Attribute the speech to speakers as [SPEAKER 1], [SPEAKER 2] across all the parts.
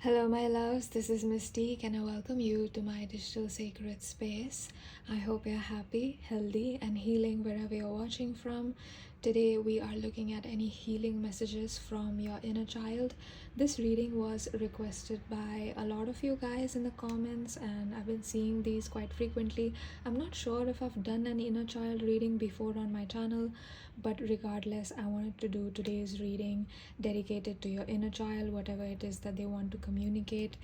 [SPEAKER 1] Hello my loves, this is Mystique and I welcome you to my digital sacred space. I hope you're happy, healthy and healing wherever you're watching from. Today we are looking at any healing messages from your inner child. This reading was requested by a lot of you guys in the comments and I've been seeing these quite frequently. I'm not sure if I've done an inner child reading before on my channel, but regardless, I wanted to do today's reading dedicated to your inner child, whatever it is that they want to communicate.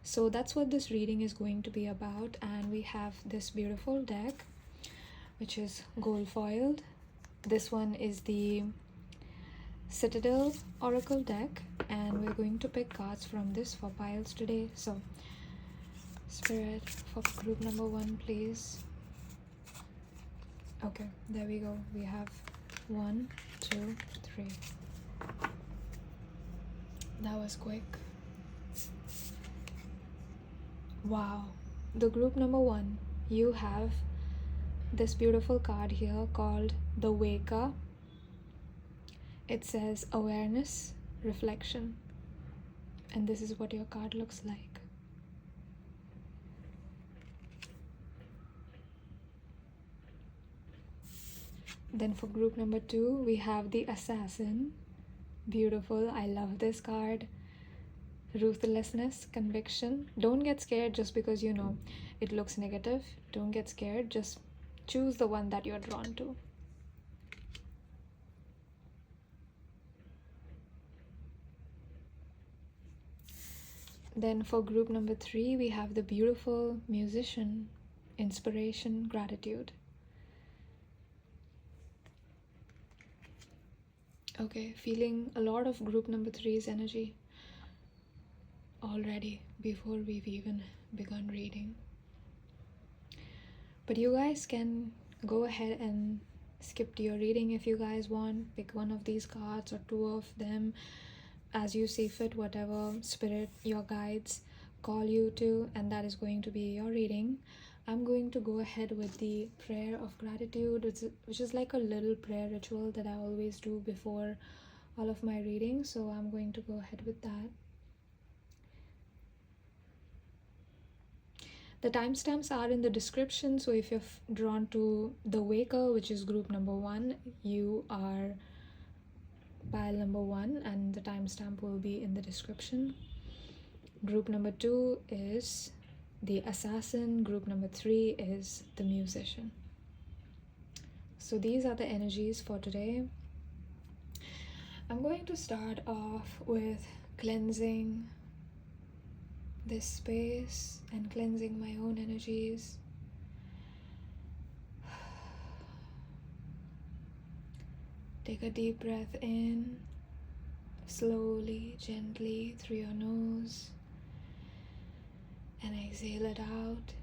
[SPEAKER 1] So that's what this reading is going to be about, and we have this beautiful deck which is gold foiled. This one is the Citadel Oracle deck, and we're going to pick cards from this for piles today. So Spirit, for group number 1 please. Okay, there we go. We have 1, 2, 3. That was quick. Wow. The group number 1, you have this beautiful card here called the 𝑒. It says awareness, reflection, and this is what your card looks like. Then for group number 2, we have the Assassin. Beautiful. I love this card. Ruthlessness, conviction. Don't get scared just because you know it looks negative. Don't get scared. Just choose the one that you're drawn to. Then for group number 3, we have the beautiful Musician. Inspiration, gratitude. Okay, feeling a lot of group number 3's energy already before we've even begun reading. But you guys can go ahead and skip to your reading if you guys want. Pick one of these cards or 2 of them as you see fit, whatever spirit your guides call you to, and that is going to be your reading. I'm going to go ahead with the prayer of gratitude, which is like a little prayer ritual that I always do before all of my readings. So I'm going to go ahead with that. The timestamps are in the description, so if you're drawn to the 𝑒, which is group number 1, you are pile number 1 and the timestamp will be in the description. Group number 2 is the Assassin. Group number 3 is the Musician. So these are the energies for today. I'm going to start off with cleansing this space and cleansing my own energies. Take a deep breath in, slowly, gently through your nose, and exhale it out.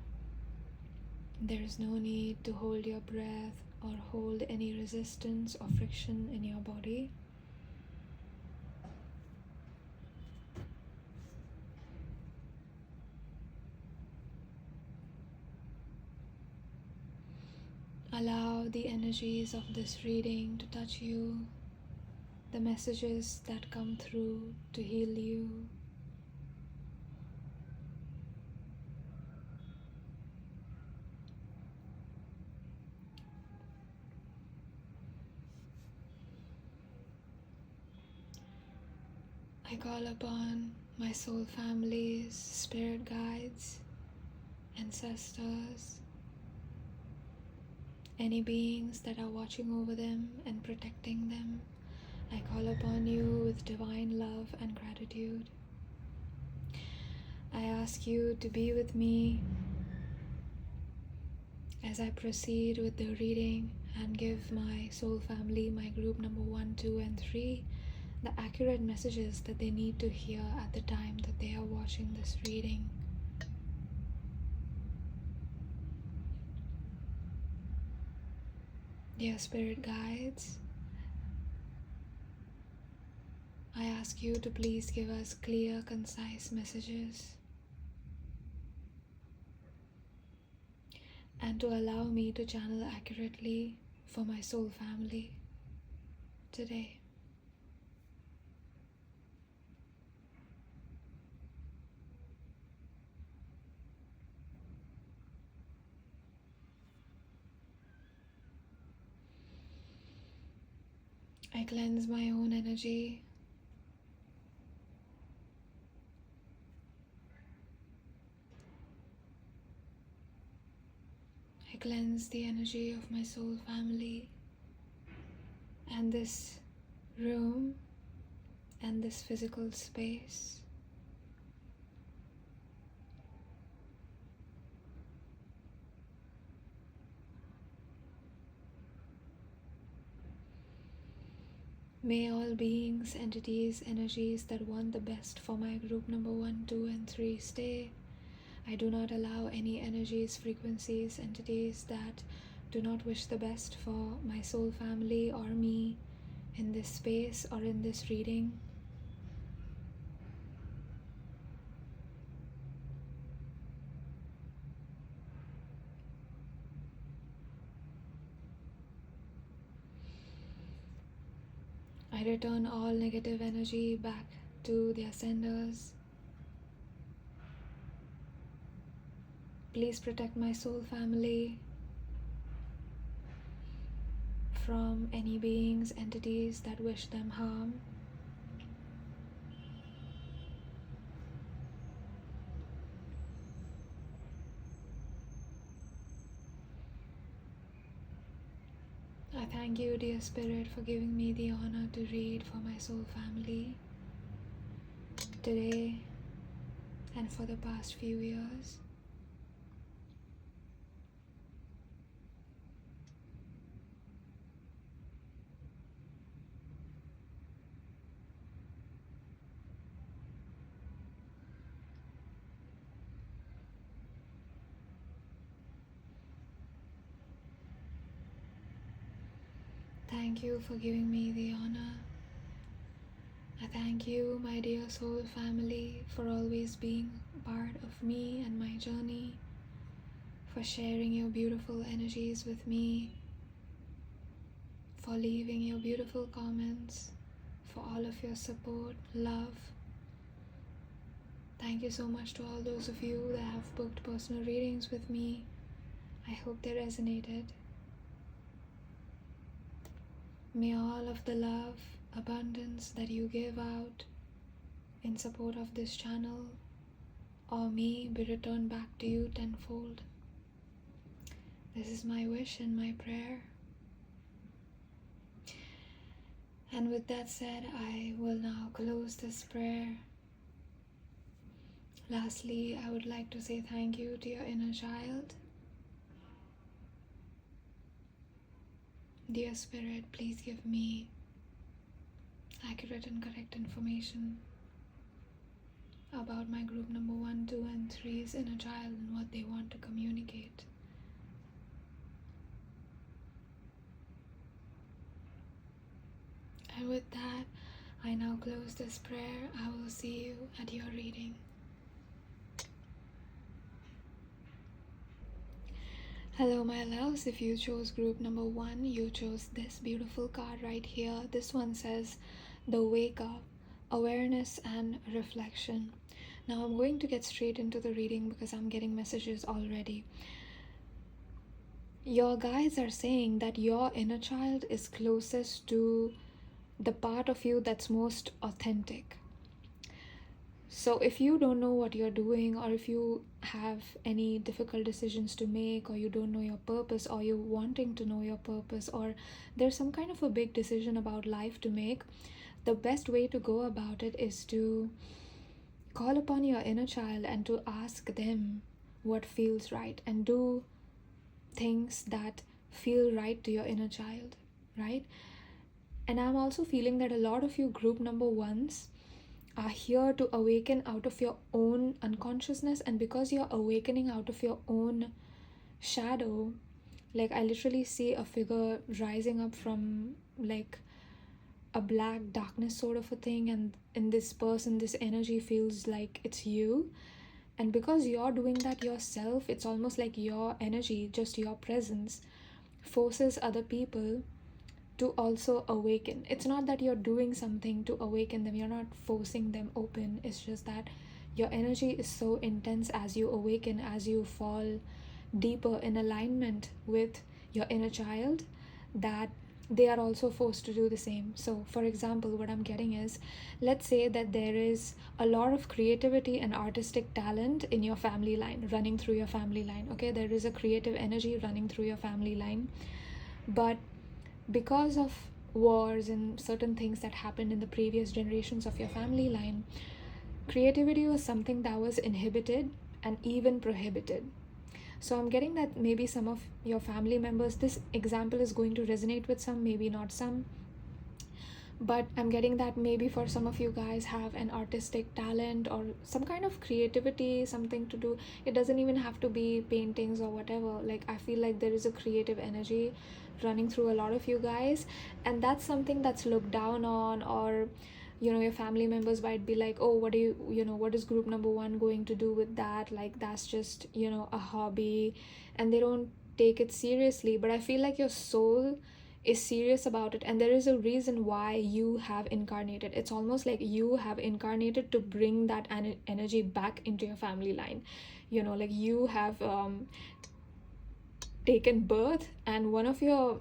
[SPEAKER 1] There is no need to hold your breath or hold any resistance or friction in your body. Allow the energies of this reading to touch you, the messages that come through to heal you. I call upon my soul families, spirit guides, ancestors, any beings that are watching over them and protecting them. I call upon you with divine love and gratitude. I ask you to be with me as I proceed with the reading and give my soul family, my group number 1, 2, and 3, the accurate messages that they need to hear at the time that they are watching this reading. Dear spirit guides, I ask you to please give us clear, concise messages and to allow me to channel accurately for my soul family today. I cleanse my own energy. I cleanse the energy of my soul family and this room and this physical space. May all beings, entities, energies that want the best for my group number 1, 2, and 3 stay. I do not allow any energies, frequencies, entities that do not wish the best for my soul family or me in this space or in this reading. I return all negative energy back to their senders. Please protect my soul family from any beings, entities that wish them harm. I thank you, dear Spirit, for giving me the honor to read for my soul family today and for the past few years. Thank you for giving me the honor. I thank you, my dear soul family, for always being part of me and my journey, for sharing your beautiful energies with me, for leaving your beautiful comments, for all of your support, love. Thank you so much to all those of you that have booked personal readings with me. I hope they resonated. May all of the love, abundance that you give out in support of this channel or me be returned back to you tenfold. This is my wish and my prayer. And with that said, I will now close this prayer. Lastly, I would like to say thank you to your inner child. Dear Spirit, please give me accurate and correct information about my group number 1, 2, and 3's inner child and what they want to communicate. And with that, I now close this prayer. I will see you at your reading. Hello my loves, if you chose group number 1, you chose this beautiful card right here. This one says, the wake up, awareness and reflection. Now I'm going to get straight into the reading because I'm getting messages already. Your guides are saying that your inner child is closest to the part of you that's most authentic. So if you don't know what you're doing, or if you have any difficult decisions to make, or you don't know your purpose, or you're wanting to know your purpose, or there's some kind of a big decision about life to make, the best way to go about it is to call upon your inner child and to ask them what feels right and do things that feel right to your inner child, right? And I'm also feeling that a lot of you group number 1s are here to awaken out of your own unconsciousness, and because you're awakening out of your own shadow, like I literally see a figure rising up from like a black darkness sort of a thing, and in this person, this energy feels like it's you. And because you're doing that yourself, it's almost like your energy, just your presence, forces other people to also awaken. It's not that you're doing something to awaken them, you're not forcing them open. It's just that your energy is so intense as you awaken, as you fall deeper in alignment with your inner child, that they are also forced to do the same. So for example, what I'm getting is, let's say that there is a lot of creativity and artistic talent in your family line, running through your family line. Okay, there is a creative energy running through your family line, but because of wars and certain things that happened in the previous generations of your family line, creativity was something that was inhibited and even prohibited. So I'm getting that maybe some of your family members, this example is going to resonate with some, maybe not some, but I'm getting that maybe for some of you guys have an artistic talent or some kind of creativity, something to do. It doesn't even have to be paintings or whatever. Like, I feel like there is a creative energy running through a lot of you guys, and that's something that's looked down on, or your family members might be like, oh, what is group number one going to do with that? Like, that's just a hobby, and they don't take it seriously. But I feel like your soul is serious about it, and there is a reason why you have incarnated. It's almost like you have incarnated to bring that energy back into your family line. Like you have taken birth, and one of your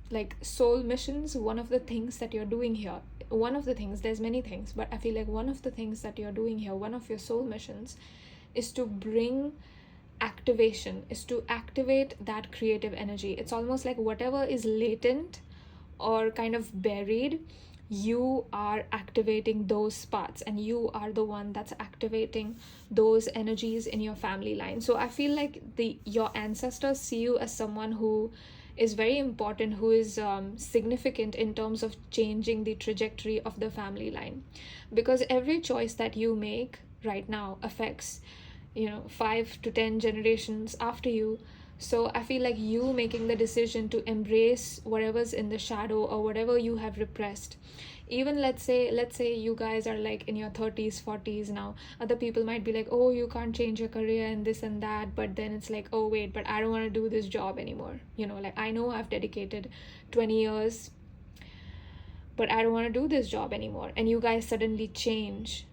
[SPEAKER 1] like soul missions, one of the things that you're doing here, one of the things, there's many things, but I feel like one of the things that you're doing here, one of your soul missions, is to bring activation, is to activate that creative energy. It's almost like whatever is latent or kind of buried, you are activating those spots, and you are the one that's activating those energies in your family line. So I feel like your ancestors see you as someone who is very important, who is significant in terms of changing the trajectory of the family line, because every choice that you make right now affects 5 to 10 generations after you. So I feel like you making the decision to embrace whatever's in the shadow or whatever you have repressed. Even let's say you guys are like in your 30s, 40s now. Other people might be like, oh, you can't change your career and this and that. But then it's like, oh, wait, but I don't want to do this job anymore. Like, I know I've dedicated 20 years, but I don't want to do this job anymore. And you guys suddenly change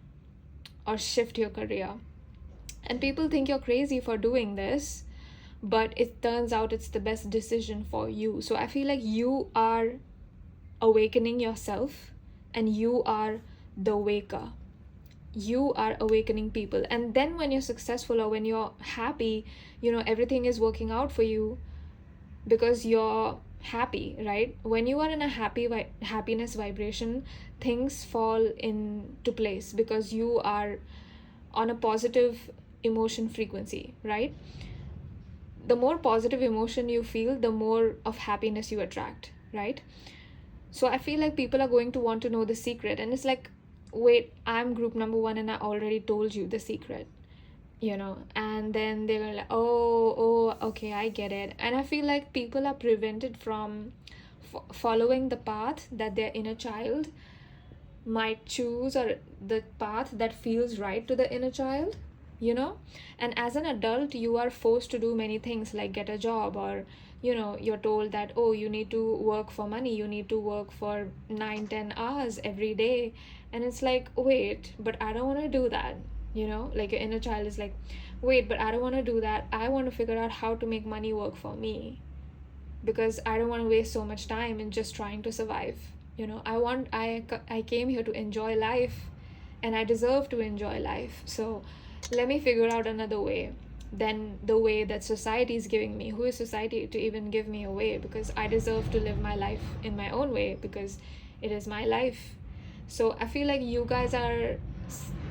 [SPEAKER 1] or shift your career. And people think you're crazy for doing this, but it turns out it's the best decision for you. So I feel like you are awakening yourself, and you are the waker. You are awakening people. And then when you're successful or when you're happy, everything is working out for you because you're happy, right? When you are in a happiness vibration, things fall into place because you are on a positive emotion frequency, right? The more positive emotion you feel, the more of happiness you attract, right? So I feel like people are going to want to know the secret, and it's like, wait, I'm group number one and I already told you the secret, and then they were like, oh, okay, I get it. And I feel like people are prevented from following the path that their inner child might choose, or the path that feels right to the inner child, and as an adult you are forced to do many things, like get a job, or you're told that, oh, you need to work for money, you need to work for 9-10 hours every day. And it's like, wait, but I don't want to do that. Like your inner child is like, wait, but I don't want to do that. I want to figure out how to make money work for me, because I don't want to waste so much time in just trying to survive. I came here to enjoy life, and I deserve to enjoy life. So let me figure out another way than the way that society is giving me. Who is society to even give me a way? Because I deserve to live my life in my own way, because it is my life. So I feel like you guys are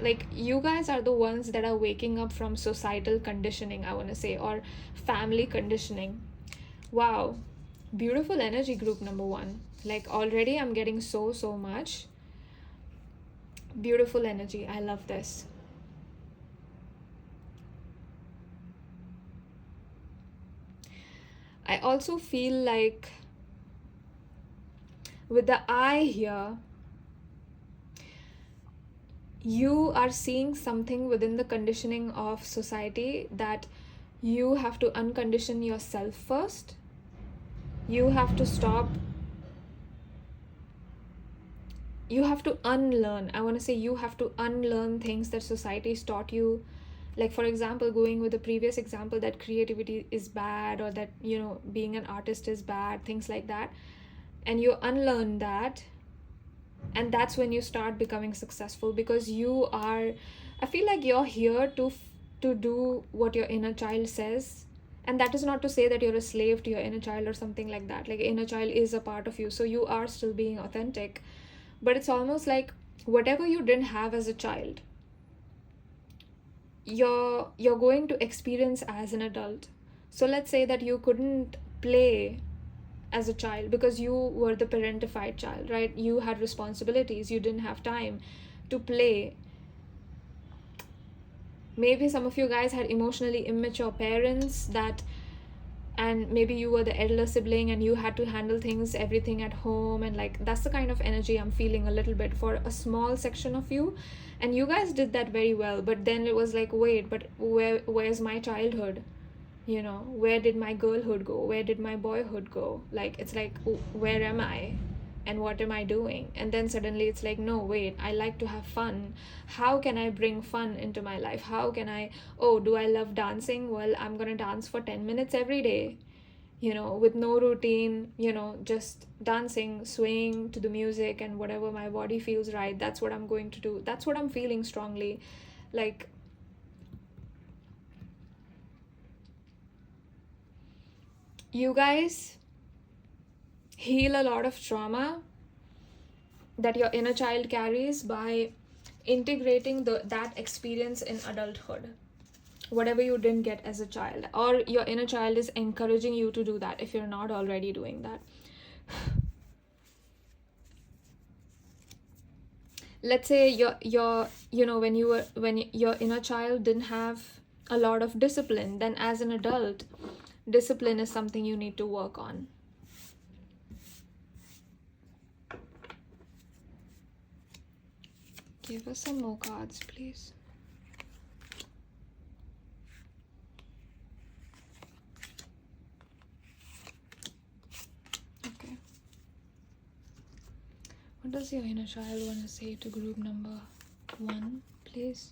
[SPEAKER 1] the ones that are waking up from societal conditioning, I want to say, or family conditioning. Wow, beautiful energy, group number one. Like, already I'm getting so much beautiful energy. I love this. I also feel like with the eye here, you are seeing something within the conditioning of society that you have to uncondition yourself first. You have to stop. You have to unlearn. I want to say you have to unlearn things that society's taught you Like, for example, going with the previous example that creativity is bad, or that, you know, being an artist is bad, things like that, and you unlearn that, and that's when you start becoming successful, because you are, I feel like you're here to do what your inner child says. And that is not to say that you're a slave to your inner child or something like that. Like, inner child is a part of you, so you are still being authentic. But it's almost like whatever you didn't have as a child, you're going to experience as an adult. So let's say that you couldn't play as a child because you were the parentified child, right? You had responsibilities, you didn't have time to play. Maybe some of you guys had emotionally immature parents, that, and maybe you were the elder sibling and you had to handle things, everything at home, and like, that's the kind of energy I'm feeling a little bit for a small section of you. And you guys did that very well, but then it was like, wait, but where's my childhood? You know, where did my girlhood go? Where did my boyhood go? Like, it's like, where am I? And what am I doing? And then suddenly it's like, no, wait, I like to have fun. How can I bring fun into my life? How can I, oh, do I love dancing? Well, I'm gonna dance for 10 minutes every day, you know, with no routine, you know, just dancing, swaying to the music, and whatever my body feels right, that's what I'm going to do. That's what I'm feeling strongly. Like, you guys heal a lot of trauma that your inner child carries by integrating that experience in adulthood, whatever you didn't get as a child, or your inner child is encouraging you to do that if you're not already doing that. Let's say you know, when your inner child didn't have a lot of discipline, then as an adult, discipline is something you need to work on. Give us some more cards, please. Okay. What does your inner child want to say to group number 1, please?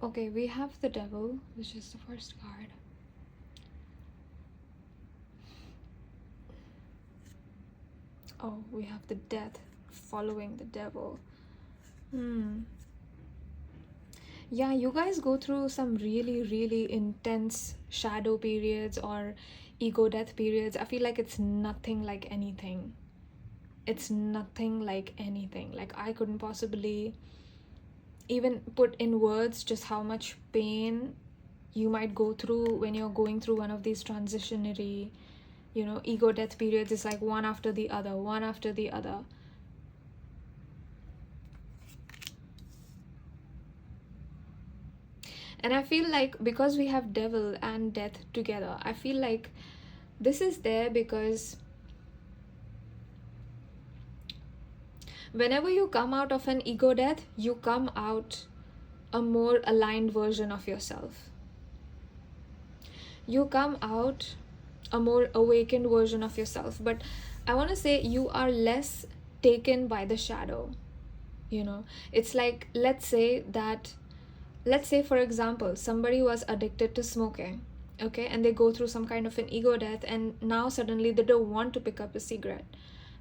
[SPEAKER 1] Okay, we have the Devil, which is the first card. Oh, we have the Death following the Devil. Yeah, you guys go through some really, really intense shadow periods or ego death periods. I feel like it's nothing like anything. It's nothing like anything. Like, I couldn't possibly even put in words just how much pain you might go through when you're going through one of these transitionary, you know, ego death periods. It's like one after the other, one after the other. And I feel like because we have Devil and Death together, I feel like this is there because whenever you come out of an ego death, you come out a more aligned version of yourself. You come out a more awakened version of yourself. But I want to say you are less taken by the shadow. You know, it's like, let's say, for example, somebody was addicted to smoking, okay, and they go through some kind of an ego death, and now suddenly they don't want to pick up a cigarette,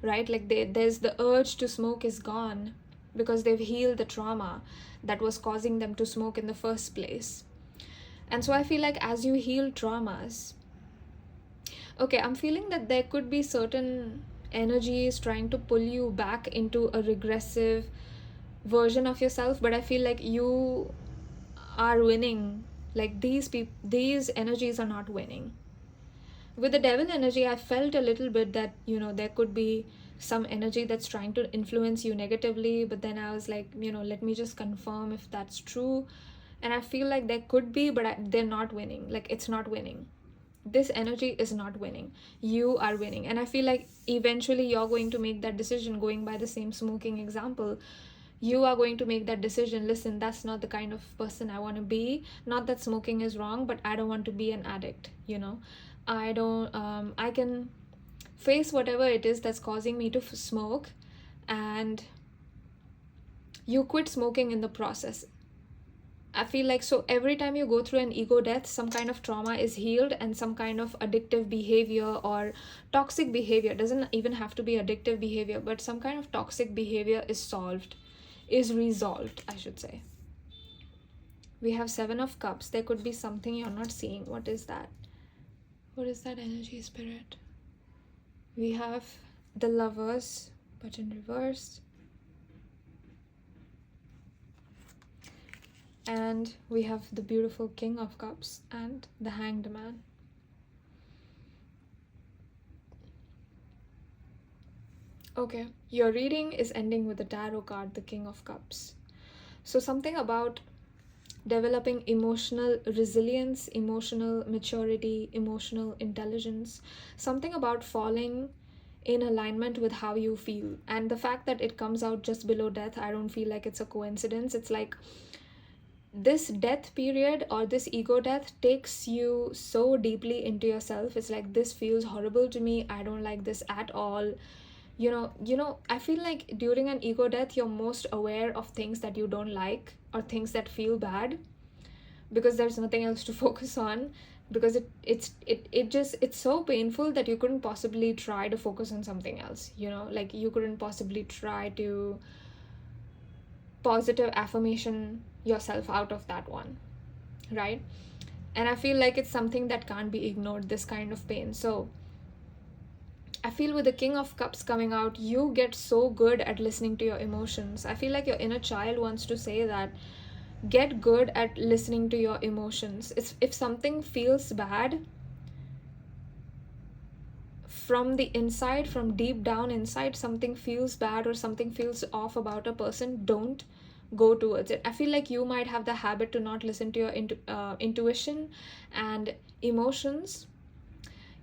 [SPEAKER 1] right? Like, there's the urge to smoke is gone because they've healed the trauma that was causing them to smoke in the first place. And so I feel like as you heal traumas, okay, I'm feeling that there could be certain energies trying to pull you back into a regressive version of yourself, but I feel like you are winning. Like, these energies are not winning. With the Devil energy, I felt a little bit that, you know, there could be some energy that's trying to influence you negatively, but then I was like, you know, let me just confirm if that's true. And I feel like there could be, but they're not winning. Like, it's not winning. This energy is not winning. You are winning. And I feel like eventually you're going to make that decision, going by the same smoking example. You are going to make that decision. Listen, that's not the kind of person I want to be. Not that smoking is wrong, but I don't want to be an addict, you know. I can face whatever it is that's causing me to smoke, and you quit smoking in the process. I feel like, so every time you go through an ego death, some kind of trauma is healed, and some kind of addictive behavior or toxic behavior, doesn't even have to be addictive behavior, but some kind of toxic behavior is solved, is resolved, I should say. We have 7 of Cups. There could be something you're not seeing. What is that? What is that energy, Spirit? We have the Lovers, but in reverse. And we have the beautiful King of Cups and the Hanged Man. Okay, your reading is ending with the tarot card, the King of Cups. So something about developing emotional resilience, emotional maturity, emotional intelligence, something about falling in alignment with how you feel. And the fact that it comes out just below death, I don't feel like it's a coincidence. It's like this death period or this ego death takes you so deeply into yourself. It's like, this feels horrible to me, I don't like this at all. You know, I feel like during an ego death, you're most aware of things that you don't like or things that feel bad, because there's nothing else to focus on, because it's so painful that you couldn't possibly try to focus on something else, you know, like you couldn't possibly try to positive affirmation yourself out of that one, right? And I feel like it's something that can't be ignored, this kind of pain. So I feel with the King of Cups coming out, you get so good at listening to your emotions. I feel like your inner child wants to say that get good at listening to your emotions. If something feels bad from the inside, from deep down inside, something feels bad or something feels off about a person, don't go towards it. I feel like you might have the habit to not listen to your intuition and emotions.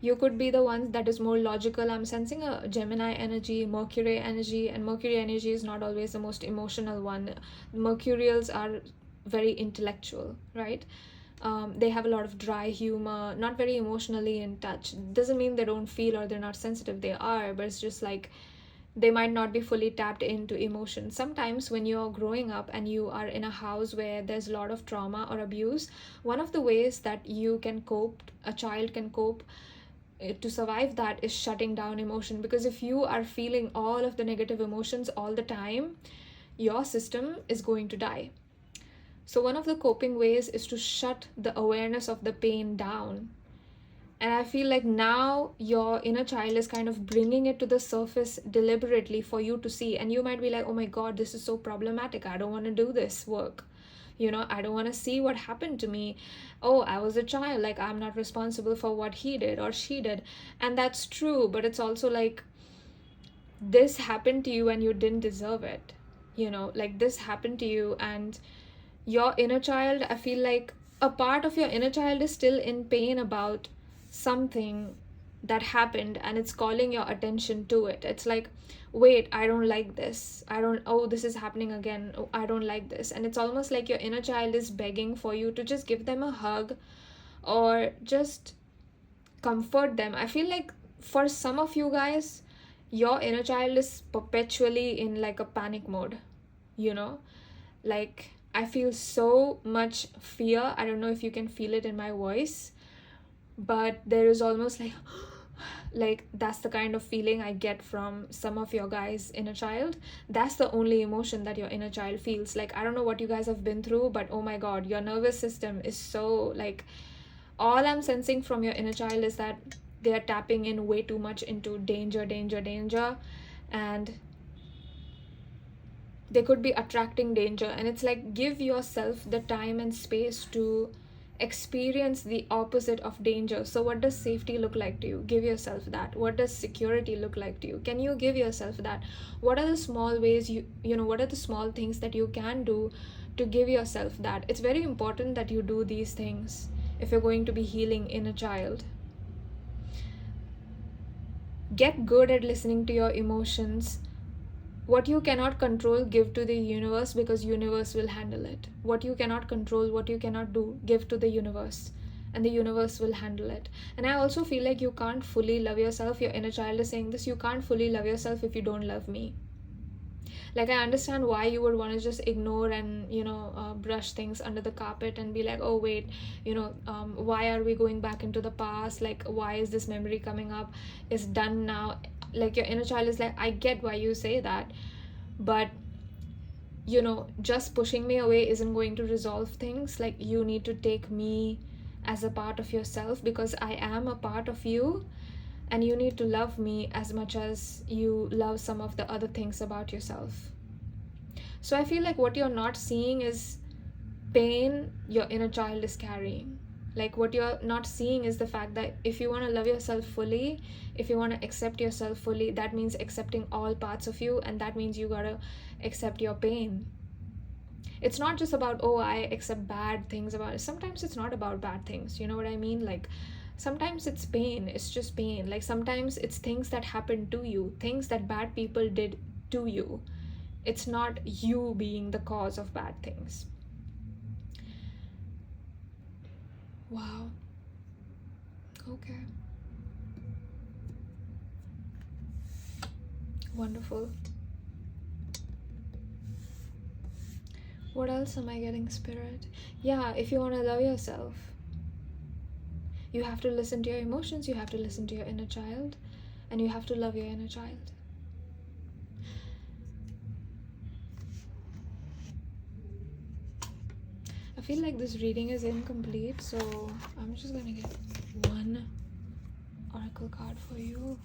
[SPEAKER 1] You could be the one that is more logical. I'm sensing a Gemini energy, Mercury energy, and Mercury energy is not always the most emotional one. Mercurials are very intellectual, right? They have a lot of dry humor, not very emotionally in touch. Doesn't mean they don't feel or they're not sensitive. They are, but it's just like they might not be fully tapped into emotion. Sometimes when you're growing up and you are in a house where there's a lot of trauma or abuse, one of the ways that you can cope, a child can cope to survive that, is shutting down emotion. Because if you are feeling all of the negative emotions all the time, your system is going to die. So one of the coping ways is to shut the awareness of the pain down. And I feel like now your inner child is kind of bringing it to the surface deliberately for you to see. And you might be like, oh my God, this is so problematic. I don't want to do this work. You know, I don't want to see what happened to me. Oh, I was a child. Like, I'm not responsible for what he did or she did. And that's true. But it's also like, this happened to you and you didn't deserve it. You know, like this happened to you, and your inner child, I feel like a part of your inner child is still in pain about something that happened, and it's calling your attention to it. It's like, wait, I don't like this. Oh, this is happening again. Oh, I don't like this. And it's almost like your inner child is begging for you to just give them a hug or just comfort them. I feel like for some of you guys, your inner child is perpetually in like a panic mode, you know? Like, I feel so much fear. I don't know if you can feel it in my voice, but there is almost like that's the kind of feeling I get from some of your guys' inner child. That's the only emotion that your inner child feels. Like, I don't know what you guys have been through, but oh my God, your nervous system is so like, all I'm sensing from your inner child is that they are tapping in way too much into danger, and they could be attracting danger. And it's like, give yourself the time and space to experience the opposite of danger. So what does safety look like to you? Give yourself that. What does security look like to you? Can you give yourself that? What are the small ways you know, what are the small things that you can do to give yourself that? It's very important that you do these things if you're going to be healing inner child. Get good at listening to your emotions. What you cannot control, give to the universe, because universe will handle it. What you cannot control, what you cannot do, give to the universe, and the universe will handle it. And I also feel like you can't fully love yourself. Your inner child is saying this. You can't fully love yourself if you don't love me. Like, I understand why you would want to just ignore and, brush things under the carpet and be like, oh wait, why are we going back into the past? Like, why is this memory coming up? It's done now. Like, your inner child is like, I get why you say that, but just pushing me away isn't going to resolve things. Like, you need to take me as a part of yourself, because I am a part of you, and you need to love me as much as you love some of the other things about yourself. So I feel like what you're not seeing is pain your inner child is carrying. Like, what you're not seeing is the fact that if you want to love yourself fully, if you want to accept yourself fully, that means accepting all parts of you, and that means you gotta accept your pain. It's not just about, oh, I accept bad things about it. Sometimes it's not about bad things, you know what I mean? Like, sometimes it's pain, it's just pain. Like, sometimes it's things that happen to you, things that bad people did to you. It's not you being the cause of bad things. Wow. Okay. Wonderful. What else am I getting, Spirit? Yeah, if you want to love yourself, you have to listen to your emotions, you have to listen to your inner child, and you have to love your inner child. I feel like this reading is incomplete, so I'm just gonna get one oracle card for you.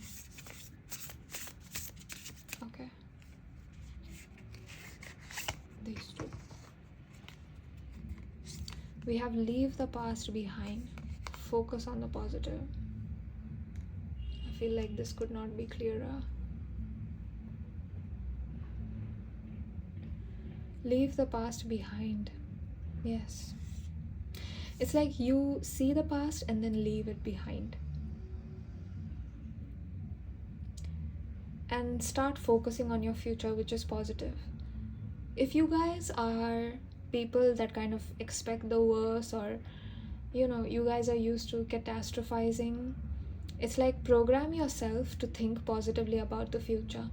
[SPEAKER 1] Okay. These two. We have leave the past behind. Focus on the positive. I feel like this could not be clearer. Leave the past behind. Yes. It's like you see the past and then leave it behind. And start focusing on your future, which is positive. If you guys are people that kind of expect the worst, or you guys are used to catastrophizing, it's like program yourself to think positively about the future.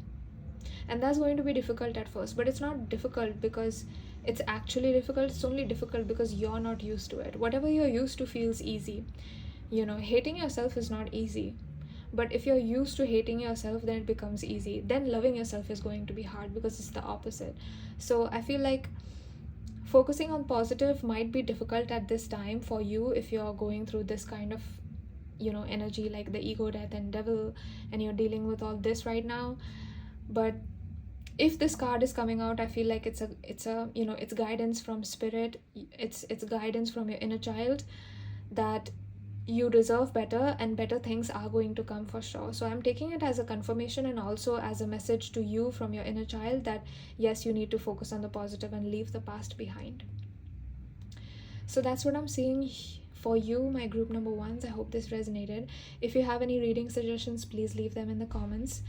[SPEAKER 1] And that's going to be difficult at first, but it's not difficult because it's actually difficult. It's only difficult because you're not used to it. Whatever you're used to feels easy. Hating yourself is not easy. But if you're used to hating yourself, then it becomes easy. Then loving yourself is going to be hard because it's the opposite. So I feel like focusing on positive might be difficult at this time for you if you're going through this kind of energy, like the ego, death, and devil, and you're dealing with all this right now. But if this card is coming out, I feel like it's guidance from spirit. It's guidance from your inner child that you deserve better, and better things are going to come for sure. So I'm taking it as a confirmation and also as a message to you from your inner child that yes, you need to focus on the positive and leave the past behind. So that's what I'm seeing for you, my group number ones. I hope this resonated. If you have any reading suggestions, please leave them in the comments.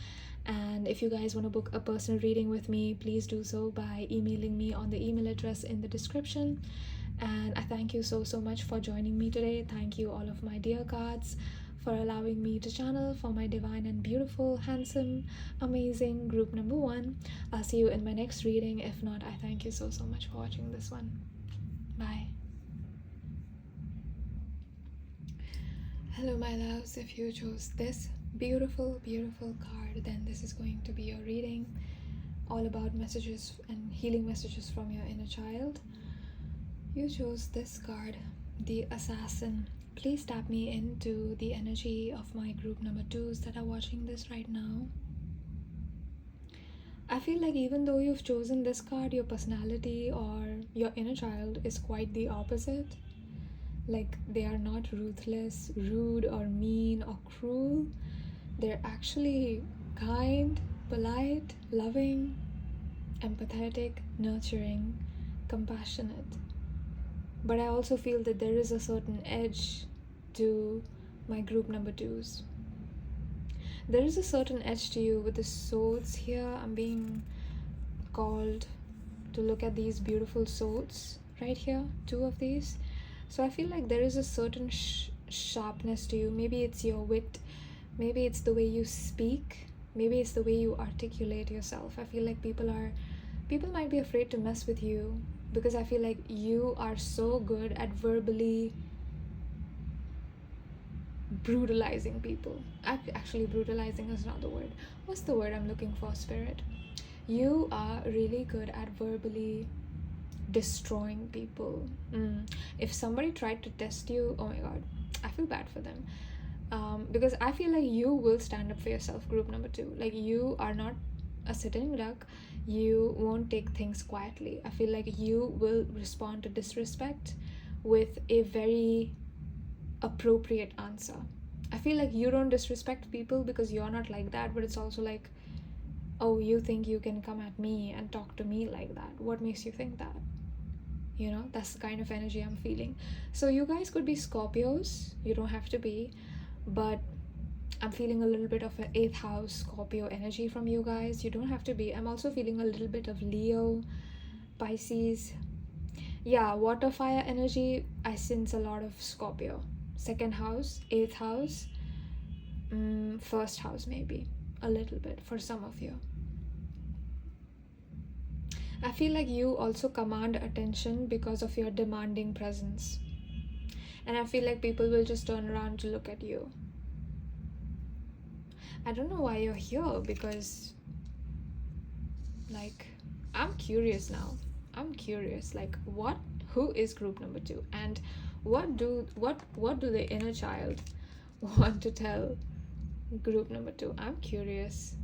[SPEAKER 1] And if you guys want to book a personal reading with me, please do so by emailing me on the email address in the description. And I thank you so much for joining me today. Thank you, all of my dear cards, for allowing me to channel for my divine and beautiful, handsome, amazing group number one. I'll see you in my next reading. If not, I thank you so much for watching this one. Bye. Hello, my loves. If you chose this beautiful card, then this is going to be your reading, all about messages and healing messages from your inner child. You chose this card, the Assassin. Please tap me into the energy of my group number twos that are watching this right now. I feel like even though you've chosen this card, your personality or your inner child is quite the opposite. Like, they are not ruthless, rude, or mean, or cruel. They're actually kind, polite, loving, empathetic, nurturing, compassionate. But I also feel that there is a certain edge to my group number twos. There is a certain edge to you with the swords here. I'm being called to look at these beautiful swords right here, two of these. So I feel like there is a certain sharpness to you. Maybe it's your wit, maybe it's the way you speak, maybe it's the way you articulate yourself. I feel like people are people might be afraid to mess with you because I feel like you are so good at verbally brutalizing people. Actually, brutalizing is not the word. What's the word I'm looking for, Spirit? You are really good at verbally destroying people. If somebody tried to test you, oh my god, I feel bad for them. Because I feel like you will stand up for yourself, group number 2. Like, you are not a sitting duck. You won't take things quietly. I feel like you will respond to disrespect with a very appropriate answer. I feel like you don't disrespect people because you're not like that, but it's also like, oh, you think you can come at me and talk to me like that? What makes you think that? You know, that's the kind of energy I'm feeling. So you guys could be Scorpios. You don't have to be, but I'm feeling a little bit of an 8th house Scorpio energy from you guys. You don't have to be. I'm also feeling a little bit of Leo, Pisces. Yeah, water fire energy. I sense a lot of Scorpio. 2nd house, 8th house, 1st house maybe. A little bit for some of you. I feel like you also command attention because of your demanding presence. And I feel like people will just turn around to look at you. I don't know why you're here, because like, I'm curious now. I'm curious, like, who is group number 2, and what do the inner child want to tell group number 2? I'm curious,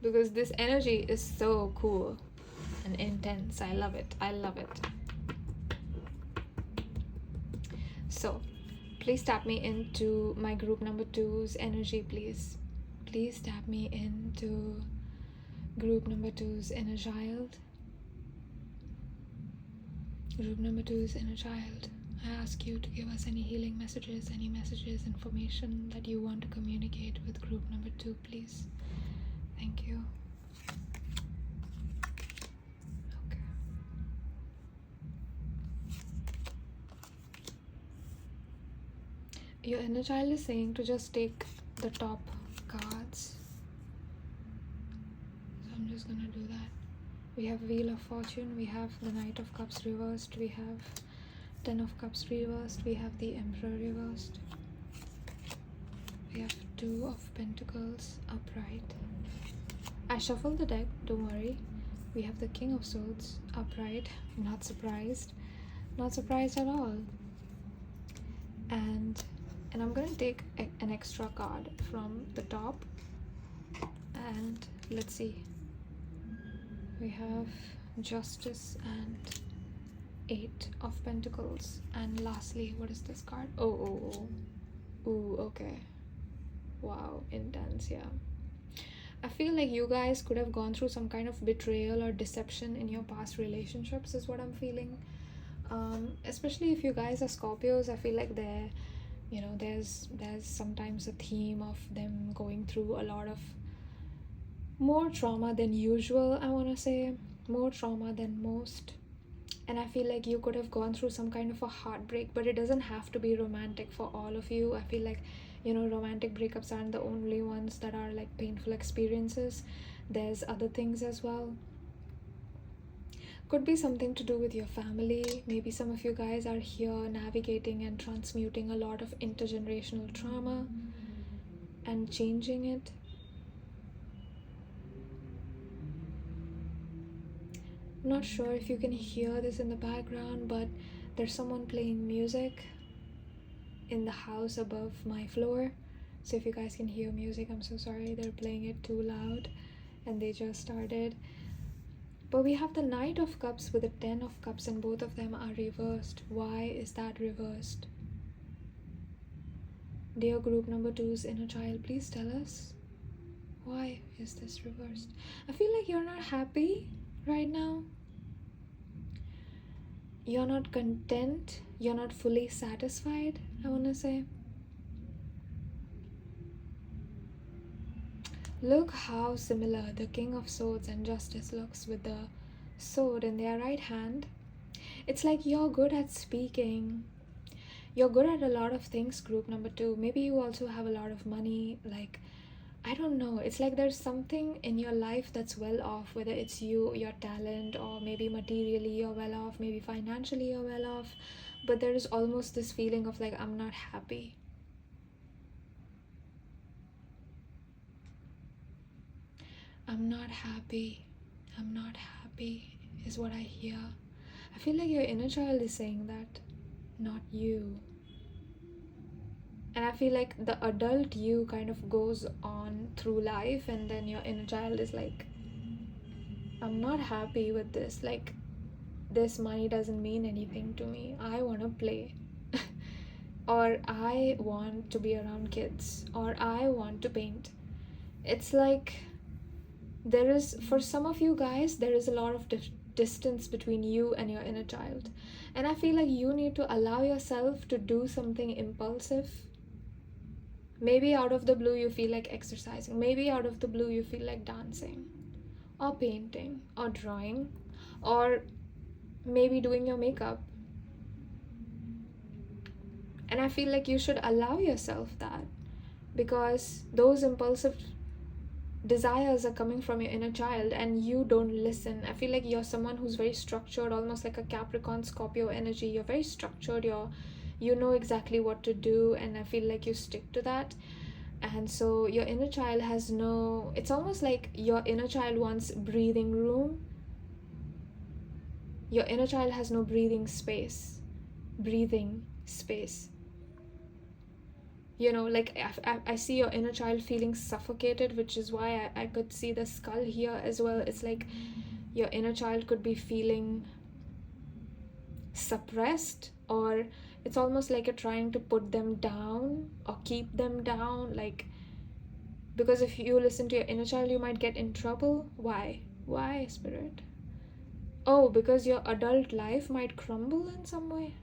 [SPEAKER 1] because this energy is so cool and intense. I love it. So please tap me into my group number 2's energy, please tap me into group number 2's inner child. Group number 2's inner child, I ask you to give us any healing messages, information that you want to communicate with group number 2, please. Thank you. Okay. Your inner child is saying to just take the top cards. So I'm just gonna do that. We have Wheel of Fortune, we have the Knight of Cups reversed, we have 10 of Cups reversed, we have the Emperor reversed, we have 2 of Pentacles upright. I shuffled the deck, don't worry. We have the King of Swords upright. Not surprised at all. And I'm gonna take an extra card from the top, and let's see. We have Justice and 8 of Pentacles, and lastly, what is this card? Oh, okay. Wow, intense. Yeah, I feel like you guys could have gone through some kind of betrayal or deception in your past relationships, is what I'm feeling. Especially if you guys are Scorpios, I feel like there's sometimes a theme of them going through a lot of more trauma than usual. I want to say more trauma than most. And I feel like you could have gone through some kind of a heartbreak, but it doesn't have to be romantic for all of you. I feel like, romantic breakups aren't the only ones that are like painful experiences. There's other things as well. Could be something to do with your family. Maybe some of you guys are here navigating and transmuting a lot of intergenerational trauma and changing it. I'm not sure if you can hear this in the background, but there's someone playing music in the house above my floor. So if you guys can hear music, I'm so sorry. They're playing it too loud and they just started. But we have the Knight of Cups with the 10 of Cups, and both of them are reversed. Why is that reversed? Dear group number 2's inner child, please tell us. Why is this reversed? I feel like you're not happy right now. You're not content. You're not fully satisfied, I want to say. Look how similar the King of Swords and Justice looks with the sword in their right hand. It's like you're good at speaking. You're good at a lot of things, group number 2. Maybe you also have a lot of money. Like, I don't know, it's like there's something in your life that's well off, whether it's you, your talent, or maybe materially you're well off, maybe financially you're well off, but there is almost this feeling of like, I'm not happy. I'm not happy. I'm not happy is what I hear. I feel like your inner child is saying that, not you. And I feel like the adult you kind of goes on through life, and then your inner child is like, I'm not happy with this. Like, this money doesn't mean anything to me. I want to play. Or I want to be around kids. Or I want to paint. It's like, there is, for some of you guys, there is a lot of distance between you and your inner child. And I feel like you need to allow yourself to do something impulsive. Maybe out of the blue you feel like exercising. Maybe out of the blue you feel like dancing, or painting, or drawing, or maybe doing your makeup. And I feel like you should allow yourself that, because those impulsive desires are coming from your inner child and you don't listen. I feel like you're someone who's very structured, almost like a Capricorn Scorpio energy. You're very structured, you know exactly what to do, and I feel like you stick to that. And so your inner child has no, it's almost like your inner child wants breathing room. Your inner child has no breathing space. You know, like I see your inner child feeling suffocated, which is why I could see the skull here as well. It's like your inner child could be feeling suppressed, or it's almost like you're trying to put them down or keep them down. Like, because if you listen to your inner child, you might get in trouble. Why, Spirit? Oh, because your adult life might crumble in some way.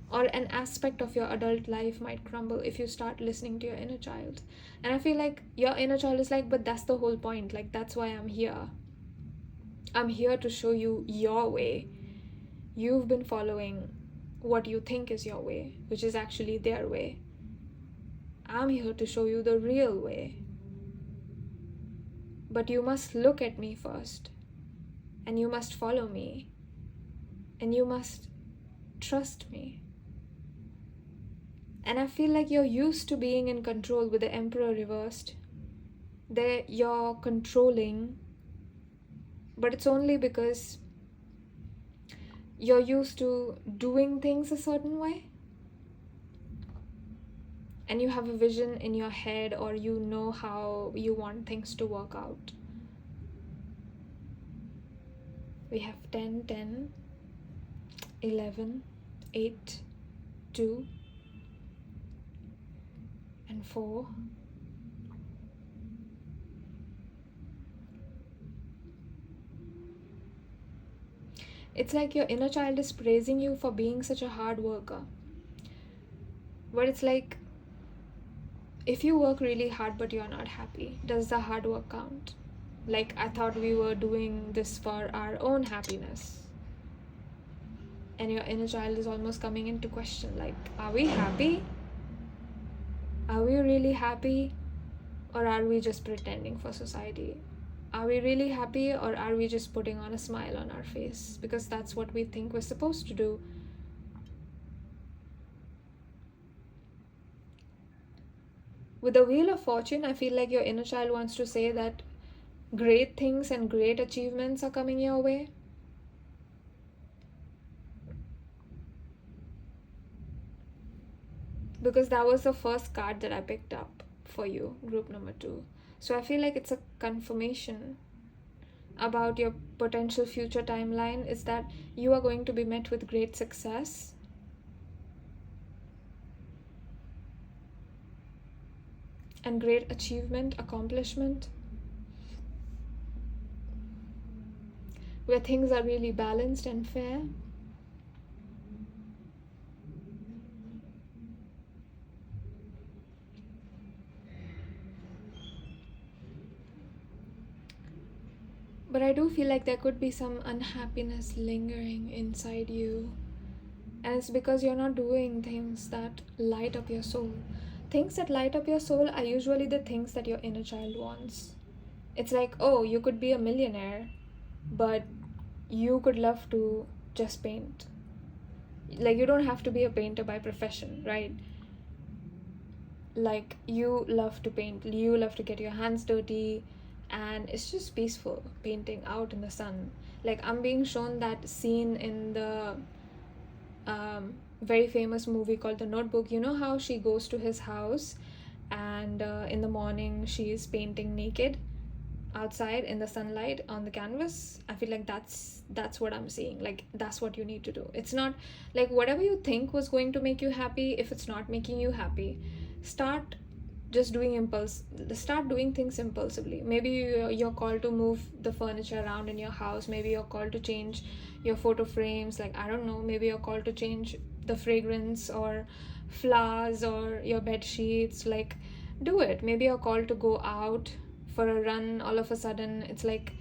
[SPEAKER 1] Or an aspect of your adult life might crumble if you start listening to your inner child. And I feel like your inner child is like, but that's the whole point. Like, that's why I'm here. I'm here to show you your way. You've been following what you think is your way, which is actually their way. I'm here to show you the real way. But you must look at me first. And you must follow me. And you must trust me. And I feel like you're used to being in control with the Emperor reversed. You're controlling, but it's only because you're used to doing things a certain way. And you have a vision in your head, or you know how you want things to work out. We have 10, 10, 11, 8, 2, and 4. It's like your inner child is praising you for being such a hard worker. But it's like, if you work really hard but you're not happy, does the hard work count? Like, I thought we were doing this for our own happiness. And your inner child is almost coming into question, like, are we happy? Are we really happy? Or are we just pretending for society? Are we really happy, or are we just putting on a smile on our face? Because that's what we think we're supposed to do. With the Wheel of Fortune, I feel like your inner child wants to say that great things and great achievements are coming your way. Because that was the first card that I picked up for you, group number 2. So I feel like it's a confirmation about your potential future timeline, is that you are going to be met with great success. And great achievement, accomplishment. Where things are really balanced and fair. But I do feel like there could be some unhappiness lingering inside you. And it's because you're not doing things that light up your soul. things that light up your soul are usually the things that your inner child wants. It's like, oh, you could be a millionaire, but you could love to just paint. Like, you don't have to be a painter by profession, right? Like, you love to paint, you love to get your hands dirty, and it's just peaceful painting out in the sun. Like, I'm being shown that scene in the very famous movie called The Notebook. You know how she goes to his house and in the morning she is painting naked outside in the sunlight on the canvas? I feel like that's what I'm seeing. Like, that's what you need to do. It's not like whatever you think was going to make you happy, if it's not making you happy, start doing things impulsively. Maybe you're called to move the furniture around in your house. Maybe you're called to change your photo frames. Like, I don't know, maybe you're called to change the fragrance or flowers or your bed sheets. Like, do it. Maybe you're called to go out for a run. All of a sudden it's like,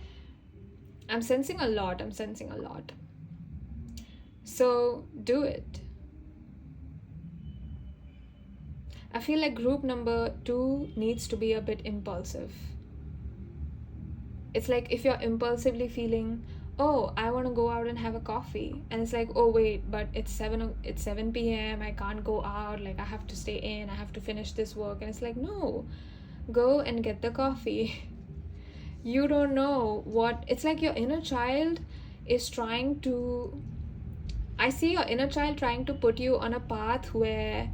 [SPEAKER 1] I'm sensing a lot. So do it. I feel like group number 2 needs to be a bit impulsive. It's like, if you're impulsively feeling, oh, I want to go out and have a coffee, and it's like, oh wait, but it's 7 p.m, I can't go out, like I have to stay in, I have to finish this work. And it's like, no, go and get the coffee. You don't know what it's like. Your inner child is trying to, I see your inner child trying to put you on a path where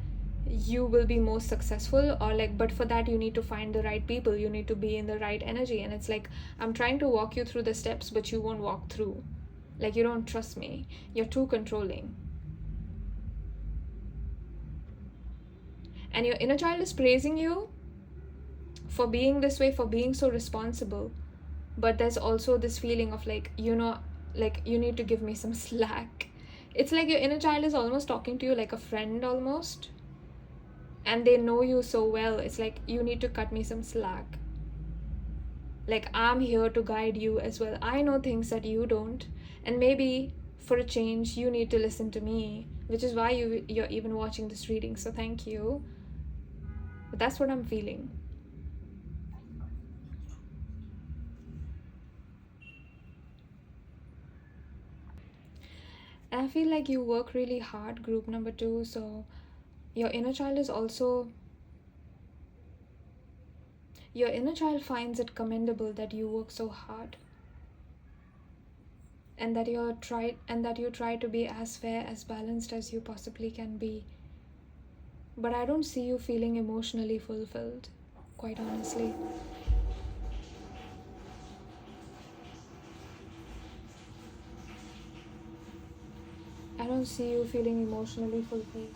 [SPEAKER 1] you will be most successful, or like, but for that you need to find the right people, you need to be in the right energy. And it's like, I'm trying to walk you through the steps, but you won't walk through. Like, you don't trust me, you're too controlling. And your inner child is praising you for being this way, for being so responsible. But there's also this feeling of like, like, you need to give me some slack. It's like your inner child is almost talking to you like a friend almost, and they know you so well. It's like, you need to cut me some slack. Like, I'm here to guide you as well. I know things that you don't, and maybe for a change you need to listen to me, which is why you're even watching this reading. So thank you. But that's what I'm feeling. And I feel like you work really hard, group number 2. So your inner child finds it commendable that you work so hard, and that you try to be as fair, as balanced as you possibly can be. But I don't see you feeling emotionally fulfilled, quite honestly. I don't see you feeling emotionally fulfilled.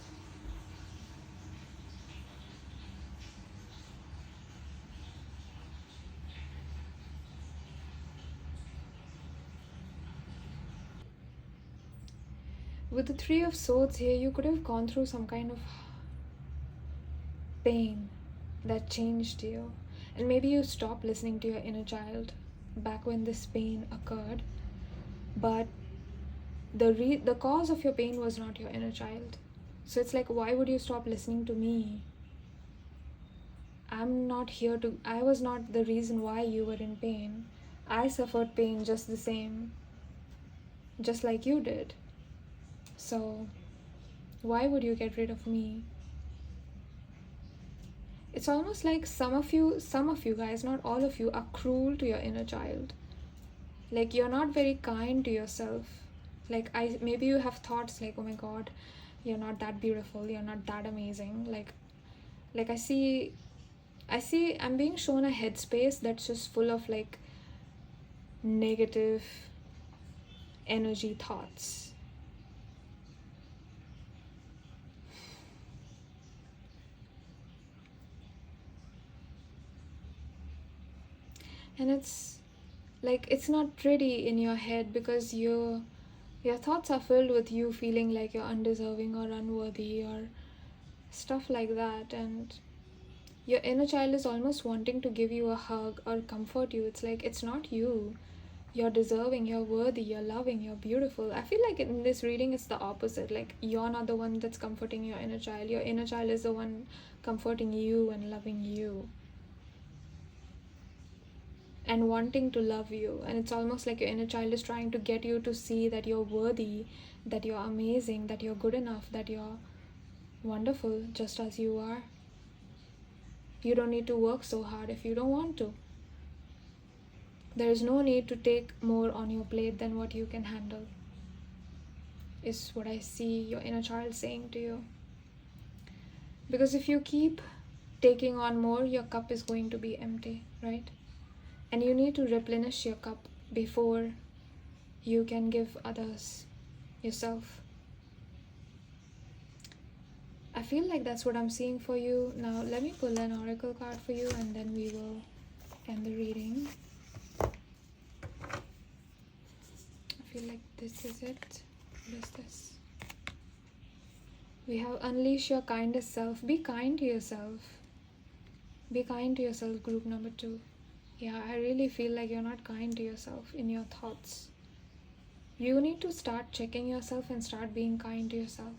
[SPEAKER 1] With the 3 of Swords here, you could have gone through some kind of pain that changed you. And maybe you stopped listening to your inner child back when this pain occurred. But the cause of your pain was not your inner child. So it's like, why would you stop listening to me? I was not the reason why you were in pain. I suffered pain just the same, just like you did. So why would you get rid of me? It's almost like some of you guys, not all of you, are cruel to your inner child. Like, you're not very kind to yourself. Like, maybe you have thoughts like, oh my god, you're not that beautiful, you're not that amazing. Like I see I'm being shown a headspace that's just full of like negative energy thoughts. And it's like, it's not pretty in your head, because your thoughts are filled with you feeling like you're undeserving or unworthy or stuff like that. And your inner child is almost wanting to give you a hug or comfort you. It's like, it's not you. you're deserving, you're worthy, you're loving, you're beautiful. I feel like in this reading it's the opposite. Like, you're not the one that's comforting your inner child. Your inner child is the one comforting you and loving you and wanting to love you. And it's almost like your inner child is trying to get you to see that you're worthy, that you're amazing, that you're good enough, that you're wonderful just as you are. You don't need to work so hard if you don't want to. There is no need to take more on your plate than what you can handle, is what I see your inner child saying to you. Because if you keep taking on more, your cup is going to be empty, right? And you need to replenish your cup before you can give others yourself. I feel like that's what I'm seeing for you. Now, let me pull an oracle card for you and then we will end the reading. I feel like this is it. What is this? We have unleash your kindest self. Be kind to yourself. Be kind to yourself, group number 2. Yeah, I really feel like you're not kind to yourself in your thoughts. You need to start checking yourself and start being kind to yourself.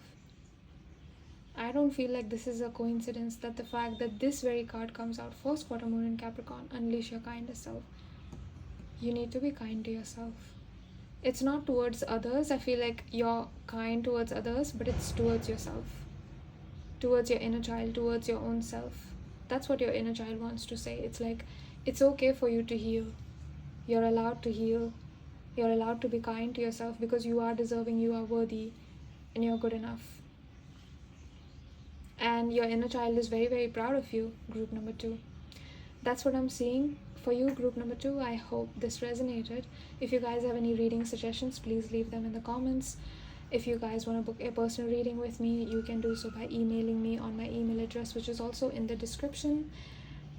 [SPEAKER 1] I don't feel like this is a coincidence that the fact that this very card comes out, first quarter moon in Capricorn, unleash your kindest self. You need to be kind to yourself. It's not towards others. I feel like you're kind towards others, but it's towards yourself, towards your inner child, towards your own self. That's what your inner child wants to say. It's like, it's okay for you to heal. You're allowed to heal. You're allowed to be kind to yourself because you are deserving, you are worthy, and you're good enough. And your inner child is very, very proud of you, group number 2. That's what I'm seeing for you, group number 2. I hope this resonated. If you guys have any reading suggestions, please leave them in the comments. If you guys want to book a personal reading with me, you can do so by emailing me on my email address, which is also in the description.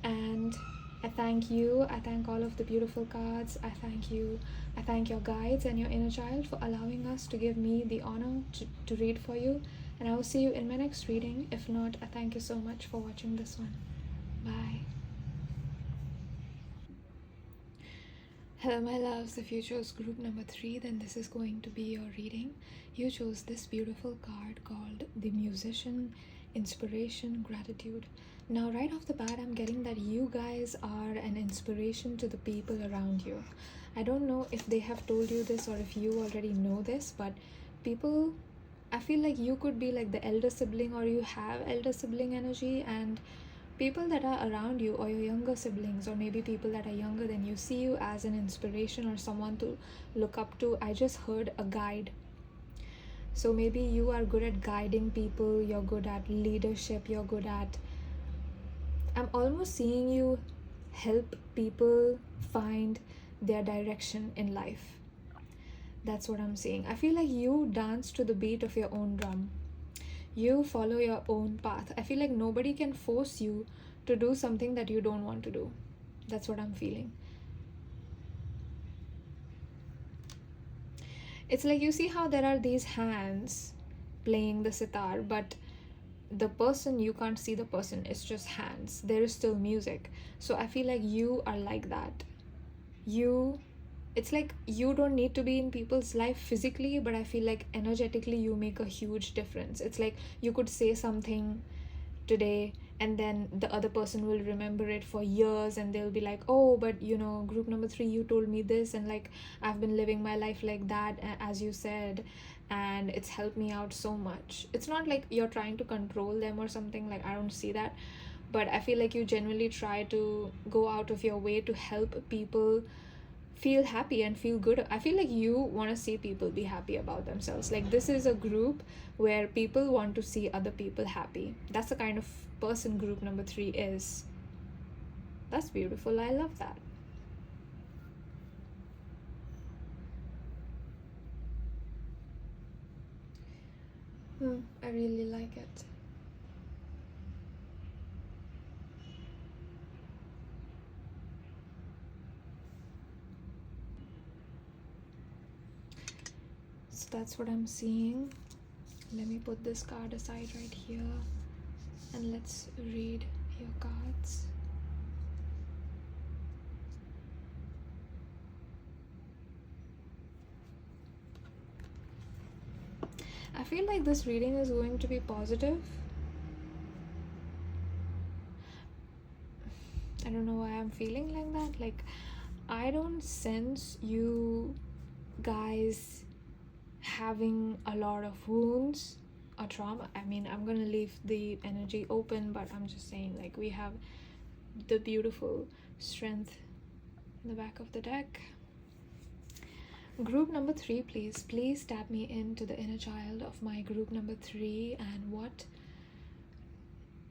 [SPEAKER 1] And I thank you. I thank all of the beautiful cards. I thank you. I thank your guides and your inner child for allowing us to give me the honor to read for you. And I will see you in my next reading. If not, I thank you so much for watching this one. Bye. Hello my loves, if you chose group number 3, then this is going to be your reading. You chose this beautiful card called the Musician, Inspiration, Gratitude. Now right off the bat, I'm getting that you guys are an inspiration to the people around you. I don't know if they have told you this or if you already know this, but people, I feel like you could be like the elder sibling, or you have elder sibling energy, and people that are around you, or your younger siblings, or maybe people that are younger than you, see you as an inspiration or someone to look up to. I just heard a guide. So maybe you are good at guiding people, you're good at leadership, you're good at, I'm almost seeing you help people find their direction in life. That's what I'm seeing. I feel like you dance to the beat of your own drum. You follow your own path. I feel like nobody can force you to do something that you don't want to do. That's what I'm feeling. It's like, you see how there are these hands playing the sitar, but the person, you can't see the person, it's just hands. There is still music. So I feel like you are like that. It's like you don't need to be in people's life physically, but I feel like energetically you make a huge difference. It's like you could say something today and then the other person will remember it for years, and they'll be like, oh, but you know, group number 3, you told me this, and like I've been living my life like that as you said, and it's helped me out so much. It's not like you're trying to control them or something, like I don't see that, but I feel like you genuinely try to go out of your way to help people feel happy and feel good. I feel like you want to see people be happy about themselves. Like, this is a group where people want to see other people happy. That's the kind of person group number 3 is. That's beautiful. I love that. I really like it. So that's what I'm seeing. Let me put this card aside right here and let's read your cards. feel like this reading is going to be positive. I don't know why I'm feeling like that. Like, I don't sense you guys having a lot of wounds or trauma. I mean, I'm gonna leave the energy open, but I'm just saying, like, we have the beautiful strength in the back of the deck. Group number 3, please. Please tap me into the inner child of my group number 3, and what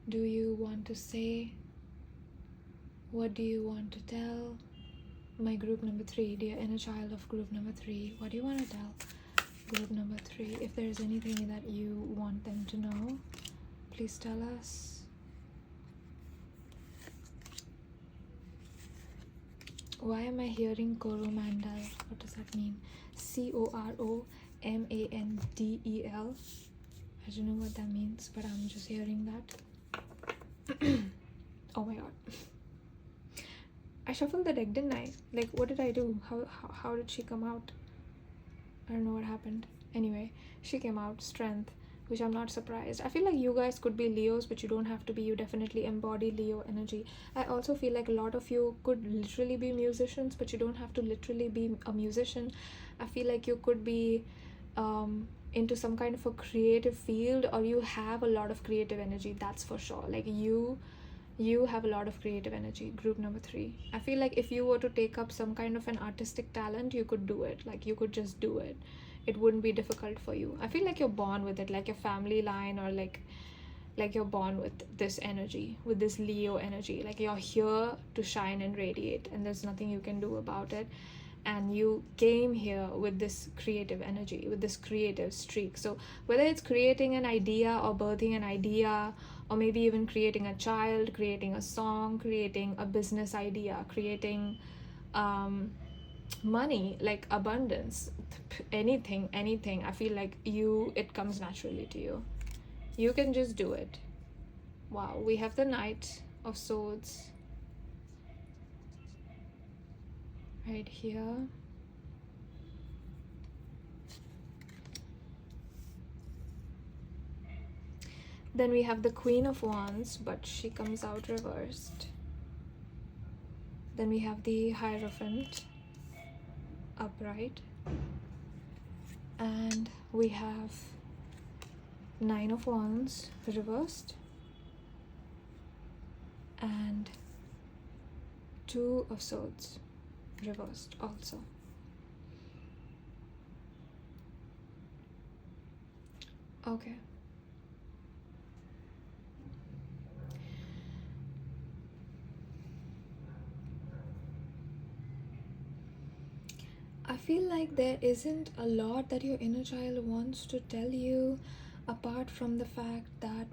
[SPEAKER 1] do you want to say? What do you want to tell my group number 3, dear inner child of group number 3? What do you want to tell group number 3? If there's anything that you want them to know, please tell us. Why am I hearing Coromandel? What does that mean? Coromandel. I don't know what that means, but I'm just hearing that. Oh my god. I shuffled the deck, didn't I? Like, what did I do? How did she come out? I don't know what happened. Anyway, she came out strength, which I'm not surprised. I feel like you guys could be Leos, but you don't have to be. You definitely embody Leo energy. I also feel like a lot of you could literally be musicians, but you don't have to literally be a musician. I feel like you could be into some kind of a creative field, or you have a lot of creative energy, that's for sure. Like, you have a lot of creative energy, group number 3. I feel like if you were to take up some kind of an artistic talent, you could do it. Like, you could just do it. It wouldn't be difficult for you. I feel like you're born with it, like your family line, or like you're born with this energy, with this Leo energy. Like, you're here to shine and radiate, and there's nothing you can do about it. And you came here with this creative energy, with this creative streak. So whether it's creating an idea or birthing an idea, or maybe even creating a child, creating a song, creating a business idea, creating money, like abundance, anything, I feel like it comes naturally to you. You can just do it. Wow, we have the Knight of Swords right here. Then we have the Queen of Wands, but she comes out reversed. Then we have the Hierophant upright. And we have 9 of Wands reversed. And 2 of Swords reversed also. Okay. I feel like there isn't a lot that your inner child wants to tell you, apart from the fact that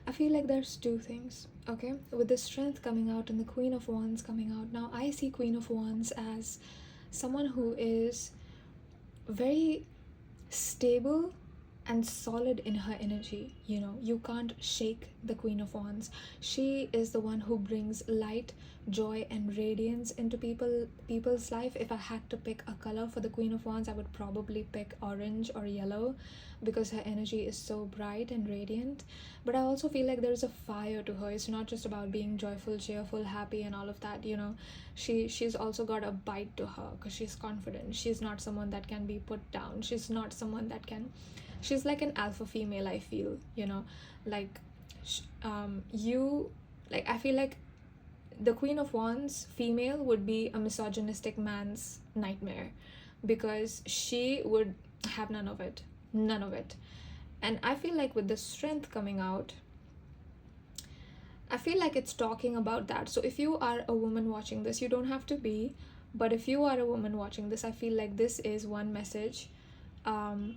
[SPEAKER 1] I feel like there's 2 things, okay? With the Strength coming out and the Queen of Wands coming out. Now, I see Queen of Wands as someone who is very stable and solid in her energy. You know, you can't shake the Queen of Wands. She is the one who brings light, joy, and radiance into people's life. If I had to pick a color for the Queen of Wands, I would probably pick orange or yellow, because her energy is so bright and radiant. But I also feel like there's a fire to her. It's not just about being joyful, cheerful, happy, and all of that, you know. She's also got a bite to her, because she's confident. She's not someone that can be put down. She's not someone that can... She's like an alpha female, I feel, you know. Like, I feel like the Queen of Wands female would be a misogynistic man's nightmare, because she would have none of it. And I feel like with the Strength coming out, I feel like it's talking about that. So if you are a woman watching this, you don't have to be, but if you are a woman watching this, I feel like this is one message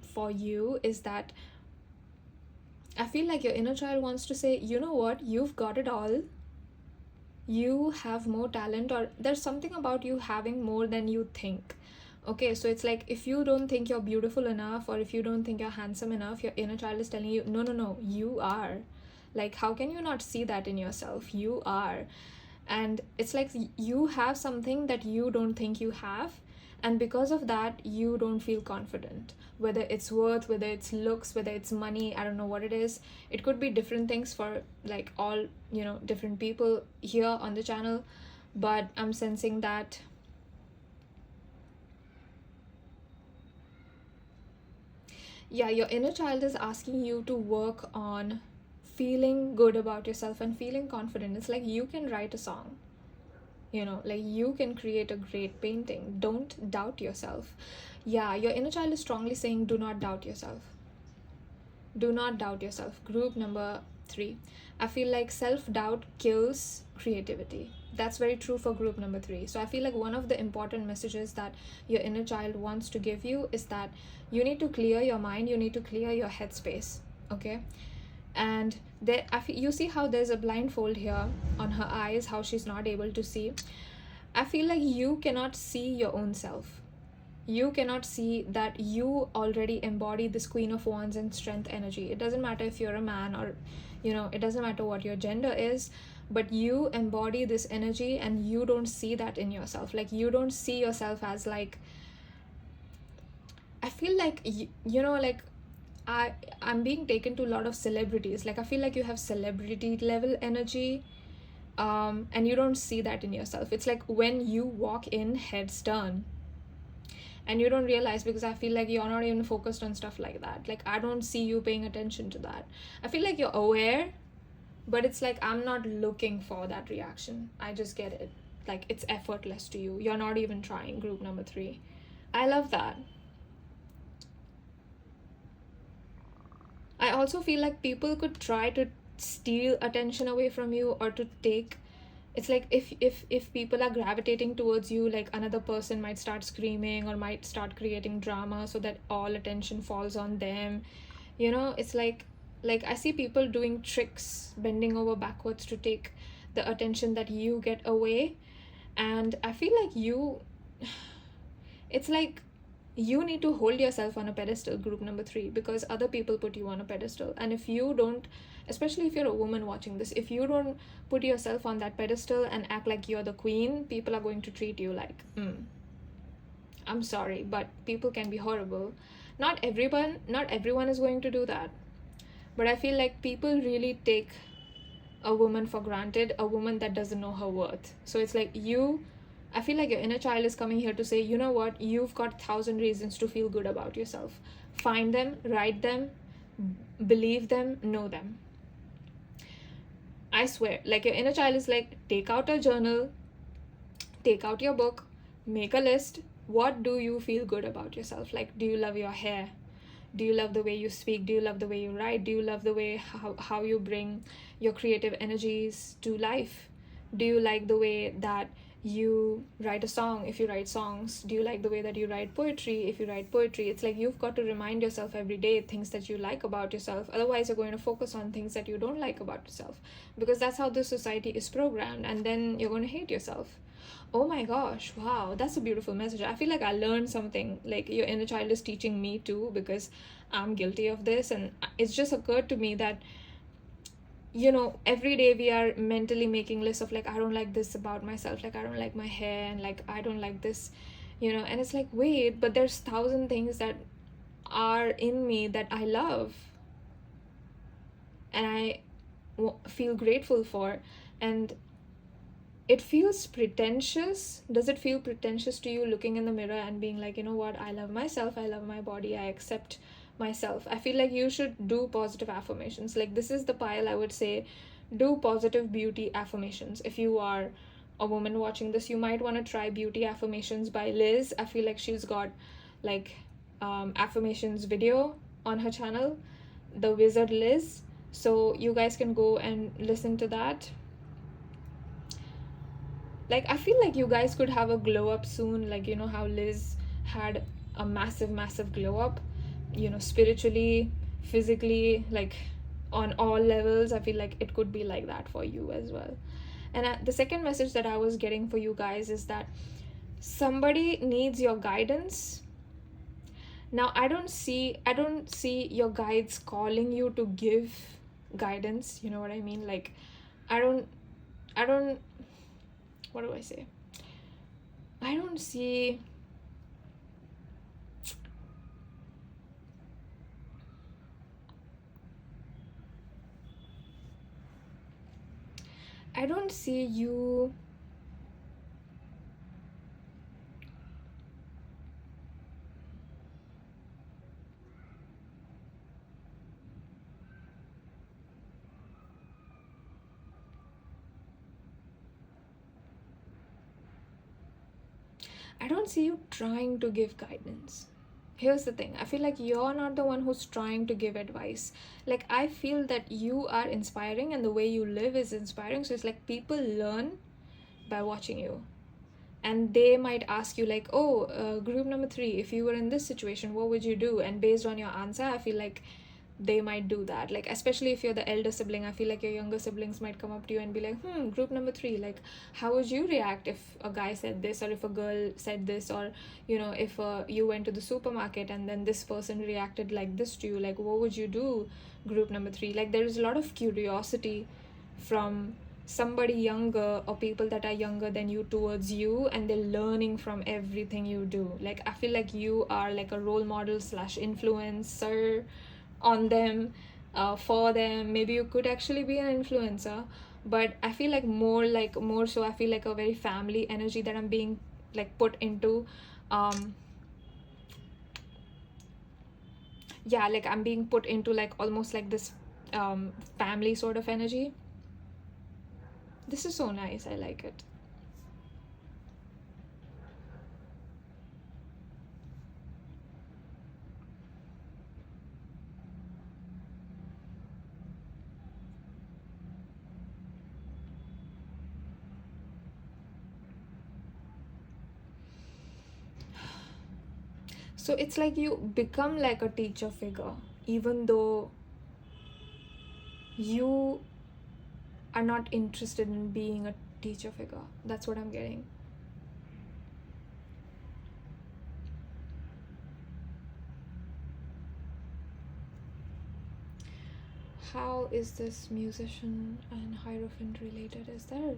[SPEAKER 1] for you, is that I feel like your inner child wants to say, you know what, you've got it all. You have more talent, or there's something about you having more than you think. Okay, so it's like, if you don't think you're beautiful enough, or if you don't think you're handsome enough, your inner child is telling you, no, you are. Like, how can you not see that in yourself? You are. And it's like you have something that you don't think you have, and because of that you don't feel confident, whether it's worth, whether it's looks, whether it's money. I don't know what it is. It could be different things for like all, you know, different people here on the channel, but I'm sensing that yeah, your inner child is asking you to work on feeling good about yourself and feeling confident. It's like you can write a song, you know, like you can create a great painting. Don't doubt yourself. Yeah, your inner child is strongly saying do not doubt yourself. Do not doubt yourself. Group number 3. I feel like self-doubt kills creativity. That's very true for group number 3. So I feel like one of the important messages that your inner child wants to give you is that you need to clear your mind, you need to clear your headspace, okay? And there, you see how there's a blindfold here on her eyes, how she's not able to see. I feel like you cannot see your own self. You cannot see that you already embody this Queen of Wands and strength energy. It doesn't matter if you're a man or, you know, it doesn't matter what your gender is, but you embody this energy and you don't see that in yourself. Like you don't see yourself as like, I feel like, you know, like I'm being taken to a lot of celebrities. Like I feel like you have celebrity level energy, and you don't see that in yourself. It's like when you walk in heads down and you don't realize, because I feel like you're not even focused on stuff like that. Like I don't see you paying attention to that. I feel like you're aware, but it's like I'm not looking for that reaction. I just get it. Like it's effortless to you. You're not even trying. Group number 3. I love that. I also feel like people could try to steal attention away from you, or to take, it's like if people are gravitating towards you, like another person might start screaming or might start creating drama so that all attention falls on them. You know, it's like I see people doing tricks, bending over backwards to take the attention that you get away. And I feel like it's like you need to hold yourself on a pedestal, group number 3, because other people put you on a pedestal. And if you don't, especially if you're a woman watching this, if you don't put yourself on that pedestal and act like you're the queen, people are going to treat you like, I'm sorry, but people can be horrible. Not everyone is going to do that, but I feel like people really take a woman for granted, a woman that doesn't know her worth. So it's like I feel like your inner child is coming here to say, you know what, you've got 1,000 reasons to feel good about yourself. Find them, write them, believe them, know them. I swear, like your inner child is like, take out a journal, take out your book, make a list. What do you feel good about yourself? Like, do you love your hair? Do you love the way you speak? Do you love the way you write? Do you love the way how you bring your creative energies to life? Do you like the way that you write a song if you write songs? Do you like the way that you write poetry if you write poetry? It's like you've got to remind yourself every day things that you like about yourself. Otherwise you're going to focus on things that you don't like about yourself, because that's how this society is programmed, and then you're going to hate yourself. Oh my gosh, wow, that's a beautiful message. I feel like I learned something. Like your inner child is teaching me too, because I'm guilty of this, and it's just occurred to me that, you know, every day we are mentally making lists of like, I don't like this about myself, like I don't like my hair, and like I don't like this, you know, and it's like, wait, but there's 1,000 things that are in me that I love and I feel grateful for. And it feels pretentious. Does it feel pretentious to you looking in the mirror and being like, you know what, I love myself, I love my body, I accept myself? I feel like you should do positive affirmations. Like this is the pile, I would say, do positive beauty affirmations. If you are a woman watching this, you might want to try beauty affirmations by Liz. I feel like she's got like affirmations video on her channel, the Wizard Liz, so you guys can go and listen to that. Like I feel like you guys could have a glow up soon, like, you know how Liz had a massive glow up, you know, spiritually, physically, like on all levels. I feel like it could be like that for you as well. And the second message that I was getting for you guys is that somebody needs your guidance. Now I don't see your guides calling you to give guidance, you know what I mean? Like I don't what do I say? I don't see I don't see you trying to give guidance. Here's the thing, I feel like you're not the one who's trying to give advice. Like, I feel that you are inspiring and the way you live is inspiring. So it's like people learn by watching you, and they might ask you like, oh, group number 3, if you were in this situation, what would you do? And based on your answer, I feel like they might do that. Like, especially if you're the elder sibling, I feel like your younger siblings might come up to you and be like, group number 3, like, how would you react if a guy said this, or if a girl said this, or if you went to the supermarket and then this person reacted like this to you, like, what would you do, group number 3? Like, there is a lot of curiosity from somebody younger, or people that are younger than you, towards you, and they're learning from everything you do. Like, I feel like you are like a role model / influencer on them, for them. Maybe you could actually be an influencer, but I feel like more so I feel like a very family energy that I'm being like put into. Yeah, like I'm being put into like almost like this family sort of energy. This is so nice, I like it. So it's like you become like a teacher figure, even though you are not interested in being a teacher figure. That's what I'm getting. How is this musician and Hierophant related? Is there?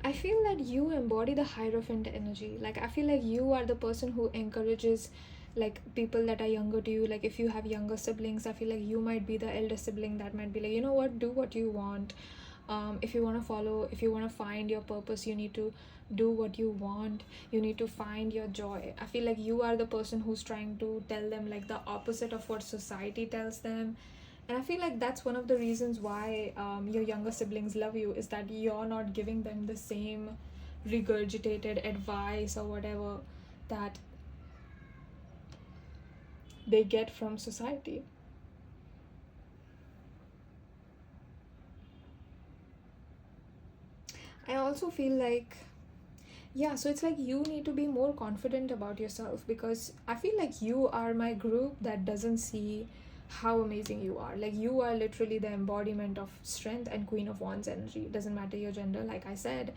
[SPEAKER 1] I feel that you embody the Hierophant energy. Like, I feel like you are the person who encourages like people that are younger to you. Like, if you have younger siblings, I feel like you might be the elder sibling that might be like, you know what, do what you want. If you want to find your purpose, you need to do what you want. You need to find your joy. I feel like you are the person who's trying to tell them like the opposite of what society tells them. And I feel like that's one of the reasons why your younger siblings love you, is that you're not giving them the same regurgitated advice or whatever that they get from society. I also feel like, yeah, so it's like you need to be more confident about yourself, because I feel like you are my group that doesn't see how amazing you are. Like, you are literally the embodiment of strength and Queen of Wands energy. It doesn't matter your gender, like I said.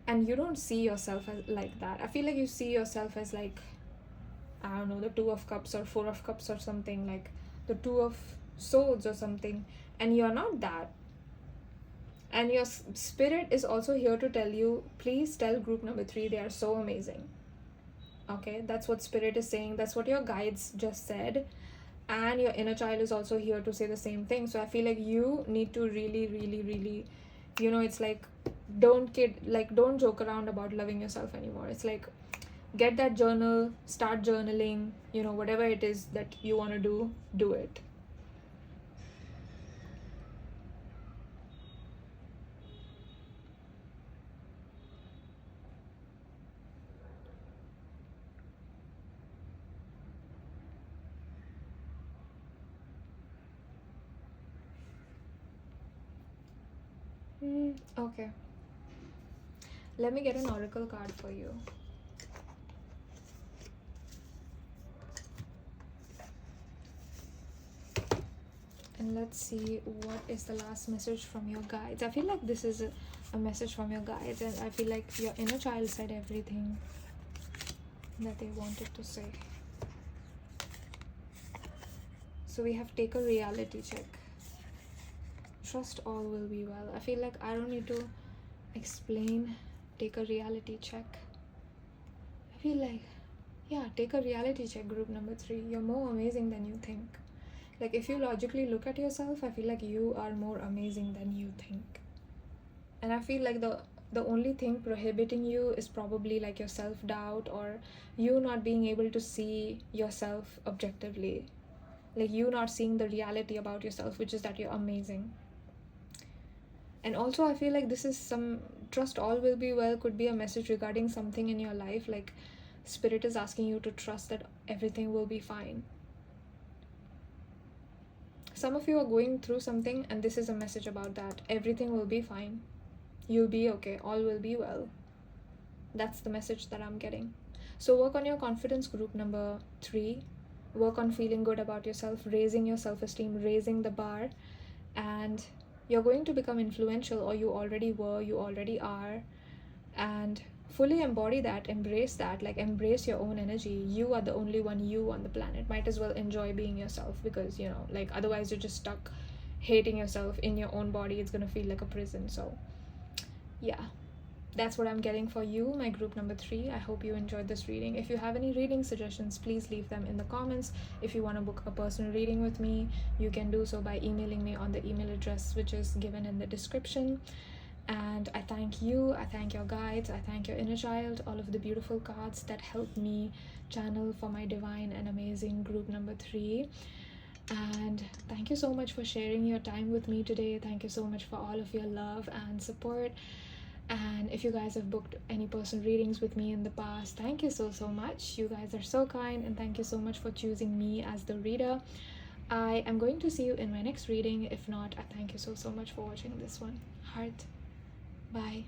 [SPEAKER 1] And you don't see yourself as like that. I feel like you see yourself as like, I don't know, the 2 of Cups or 4 of Cups or something, like the 2 of Swords or something. And you're not that. And your spirit is also here to tell you, please tell group number 3 they are so amazing. Okay, that's what spirit is saying. That's what your guides just said. And your inner child is also here to say the same thing. So I feel like you need to really, really, really, it's like, don't joke around about loving yourself anymore. It's like, get that journal, start journaling, whatever it is that you want to do it. Okay. Let me get an oracle card for you. And let's see what is the last message from your guides. I feel like this is a message from your guides, and I feel like your inner child said everything that they wanted to say. So we have take a reality check. Trust all will be well. I feel like I don't need to explain. Take a reality check. I feel like, yeah, take a reality check, group number 3. You're more amazing than you think. Like, if you logically look at yourself, I feel like you are more amazing than you think. And I feel like the only thing prohibiting you is probably like your self-doubt, or you not being able to see yourself objectively. Like, you not seeing the reality about yourself, which is that you're amazing. And also, I feel like this is some trust all will be well could be a message regarding something in your life. Like, Spirit is asking you to trust that everything will be fine. Some of you are going through something, and this is a message about that. Everything will be fine. You'll be okay. All will be well. That's the message that I'm getting. So work on your confidence, group number 3. Work on feeling good about yourself, raising your self-esteem, raising the bar. And you're going to become influential, or you already were, you already are. And fully embody that, embrace that, like embrace your own energy. You are the only one you on the planet. Might as well enjoy being yourself, because, you know, like otherwise you're just stuck hating yourself in your own body. It's gonna feel like a prison. So yeah, that's what I'm getting for you, my group number 3. I hope you enjoyed this reading. If you have any reading suggestions, please leave them in the comments. If you want to book a personal reading with me, you can do so by emailing me on the email address which is given in the description. And I thank you, I thank your guides, I thank your inner child, all of the beautiful cards that helped me channel for my divine and amazing group number 3. And thank you so much for sharing your time with me today. Thank you so much for all of your love and support. And if you guys have booked any personal readings with me in the past, thank you so much. You guys are so kind, and thank you so much for choosing me as the reader. I am going to see you in my next reading. If not, I thank you so much for watching this one. Heart. Bye.